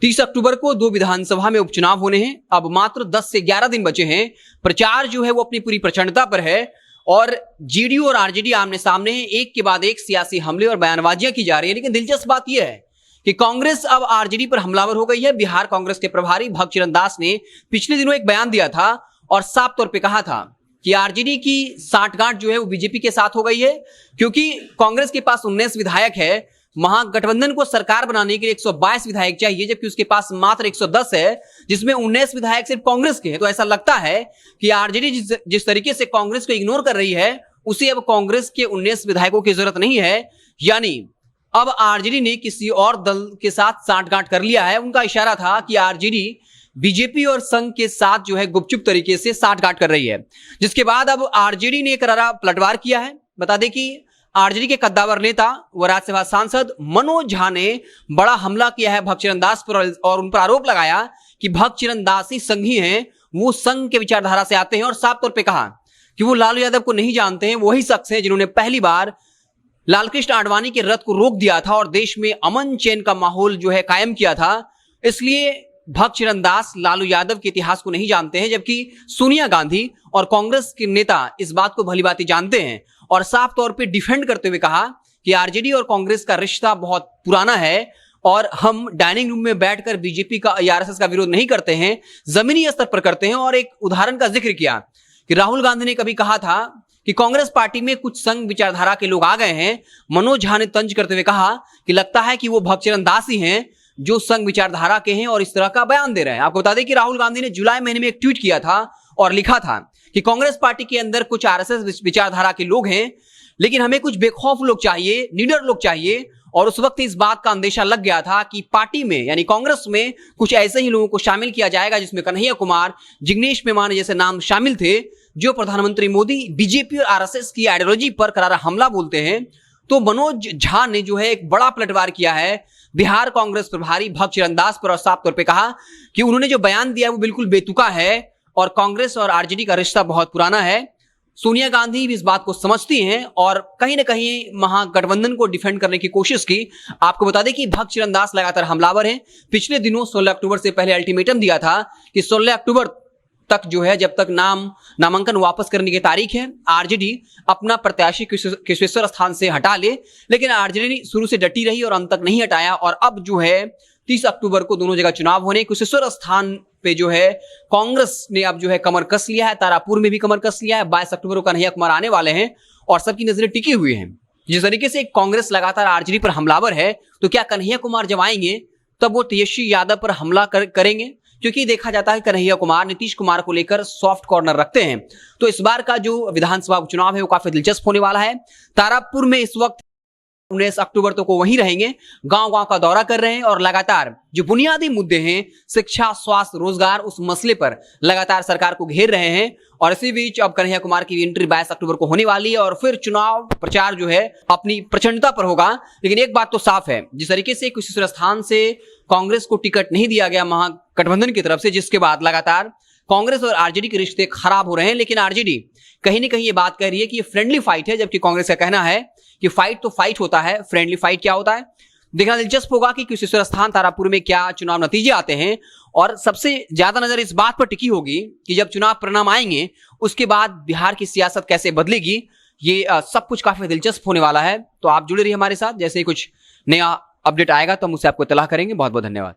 30 अक्टूबर को 2 विधानसभा में उपचुनाव होने हैं। अब मात्र 10 से 11 दिन बचे हैं। प्रचार जो है वो अपनी पूरी प्रचंडता पर है और जेडीयू और आरजेडी आमने सामने हैं। एक के बाद एक सियासी हमले और बयानबाजियां की जा रही है। लेकिन दिलचस्प बात यह है कि कांग्रेस अब आरजेडी पर हमलावर हो गई है। बिहार कांग्रेस के प्रभारी भगचरण दास ने पिछले दिनों एक बयान दिया था और साफ तौर पर कहा था कि आरजेडी की साठगांठ जो है वो बीजेपी के साथ हो गई है, क्योंकि कांग्रेस के पास 19 विधायक है। महागठबंधन को सरकार बनाने के लिए 122 विधायक चाहिए, जबकि उसके पास मात्र 110 है, जिसमें 19 विधायक सिर्फ कांग्रेस के हैं। तो ऐसा लगता है कि आरजेडी जिस तरीके से कांग्रेस को इग्नोर कर रही है, उसे अब कांग्रेस के 19 विधायकों की जरूरत नहीं है। यानी अब आरजेडी ने किसी और दल के साथ साठगांठ कर लिया है। उनका इशारा था कि आरजेडी बीजेपी और संघ के साथ जो है गुपचुप तरीके से साठगांठ कर रही है, जिसके बाद अब आरजेडी ने करारा पलटवार किया है। बता दें कि आरजेडी के कद्दावर नेता व राज्यसभा सांसद मनोज झा ने बड़ा हमला किया है भगचरण दास पर और उन पर आरोप लगाया कि भगचरण दास ही संघी हैं, वो संघ के विचारधारा से आते हैं और साफ तौर पे कहा कि वो लालू यादव को नहीं जानते हैं। वही शख्स हैं जिन्होंने पहली बार लालकृष्ण आडवाणी के रथ को रोक दिया था और देश में अमन चैन का माहौल जो है कायम किया था। इसलिए भगचरण दास लालू यादव के इतिहास को नहीं जानते हैं, जबकि सोनिया गांधी और कांग्रेस के नेता इस बात को भलीभांति जानते हैं और साफ तौर पे डिफेंड करते हुए कहा कि आरजेडी और कांग्रेस का रिश्ता बहुत पुराना है और हम डाइनिंग रूम में बैठकर बीजेपी का आरएसएस का विरोध नहीं करते हैं, जमीनी स्तर पर करते हैं। और एक उदाहरण का जिक्र किया कि राहुल गांधी ने कभी कहा था कि कांग्रेस पार्टी में कुछ संघ विचारधारा के लोग आ गए हैं। मनोज झा ने तंज करते हुए कहा कि लगता है कि वो भगचरण दास ही हैं जो संघ विचारधारा के हैं और इस तरह का बयान दे रहे हैं। आपको बता दें कि राहुल गांधी ने जुलाई महीने में एक ट्वीट किया था और लिखा था कि कांग्रेस पार्टी के अंदर कुछ आरएसएस विचारधारा के लोग हैं, लेकिन हमें कुछ बेखौफ लोग चाहिए, निडर लोग चाहिए। और उस वक्त इस बात का अंदेशा लग गया था कि पार्टी में यानी कांग्रेस में कुछ ऐसे ही लोगों को शामिल किया जाएगा जिसमें कन्हैया कुमार, जिग्नेश मेवानी जैसे नाम शामिल थे, जो प्रधानमंत्री मोदी, बीजेपी और आरएसएस की आइडियोलॉजी पर करारा हमला बोलते हैं। तो मनोज झा ने जो है एक बड़ा पलटवार किया है बिहार कांग्रेस प्रभारी भगचरण दास पर और साफ तौर पे कहा कि उन्होंने जो बयान दिया वो बिल्कुल बेतुका है और कांग्रेस और आरजेडी का रिश्ता बहुत पुराना है। सोनिया गांधी भी इस बात को समझती हैं और कहीं ना कहीं महागठबंधन को डिफेंड करने की कोशिश की। आपको बता दें कि भगचरण दास लगातार हमलावर हैं। पिछले दिनों 16 अक्टूबर से पहले अल्टीमेटम दिया था कि 16 अक्टूबर तक जो है, जब तक नामांकन वापस करने की तारीख है, आरजेडी अपना प्रत्याशी कुशेश्वर स्थान से हटा ले। लेकिन आरजेडी शुरू से डटी रही और अंत तक नहीं हटाया और अब जो है 30 अक्टूबर को दोनों जगह चुनाव होने, कुशेश्वर स्थान पे जो है कांग्रेस ने अब जो है कमर कस लिया है, तारापुर में भी कमर कस लिया है। 22 अक्टूबर को कन्हैया कुमार आने वाले हैं और सबकी नजरें टिकी हुई हैं। जिस तरीके से कांग्रेस लगातार आरजेडी पर हमलावर है, तो क्या कन्हैया कुमार जब आएंगे तब वो तेजस्वी यादव पर हमला करेंगे? क्योंकि देखा जाता है कन्हैया कुमार नीतीश कुमार को लेकर सॉफ्ट कॉर्नर रखते हैं। तो इस बार का जो विधानसभा उपचुनाव है वो काफी दिलचस्प होने वाला है। तारापुर में इस वक्त 19 अक्टूबर तक वो वहीं रहेंगे, गांव-गांव का दौरा कर रहे हैं और लगातार जो बुनियादी मुद्दे हैं, शिक्षा, स्वास्थ्य, रोजगार, उस मसले पर लगातार सरकार को घेर रहे हैं। और इसी बीच अब कन्हैया कुमार की एंट्री 22 अक्टूबर को होने वाली है और फिर चुनाव प्रचार जो है अपनी प्रचंडता पर होगा। लेकिन एक बात तो साफ है, जिस तरीके से किसी स्थान से कांग्रेस को टिकट नहीं दिया गया महागठबंधन की तरफ से, जिसके बाद लगातार कांग्रेस और आरजेडी के रिश्ते खराब हो रहे हैं। लेकिन आरजेडी कहीं ना कहीं ये बात कह रही है कि ये फ्रेंडली फाइट है, जबकि कांग्रेस का कहना है कि फाइट तो फाइट होता है, फ्रेंडली फाइट क्या होता है। देखना दिलचस्प होगा कि कुशेश्वर स्थान तारापुर में क्या चुनाव नतीजे आते हैं और सबसे ज्यादा नजर इस बात पर टिकी होगी कि जब चुनाव परिणाम आएंगे उसके बाद बिहार की सियासत कैसे बदलेगी। ये सब कुछ काफी दिलचस्प होने वाला है। तो आप जुड़े रहिए हमारे साथ, जैसे ही कुछ नया अपडेट आएगा तो हम उससे आपको इत्तला करेंगे। बहुत बहुत धन्यवाद।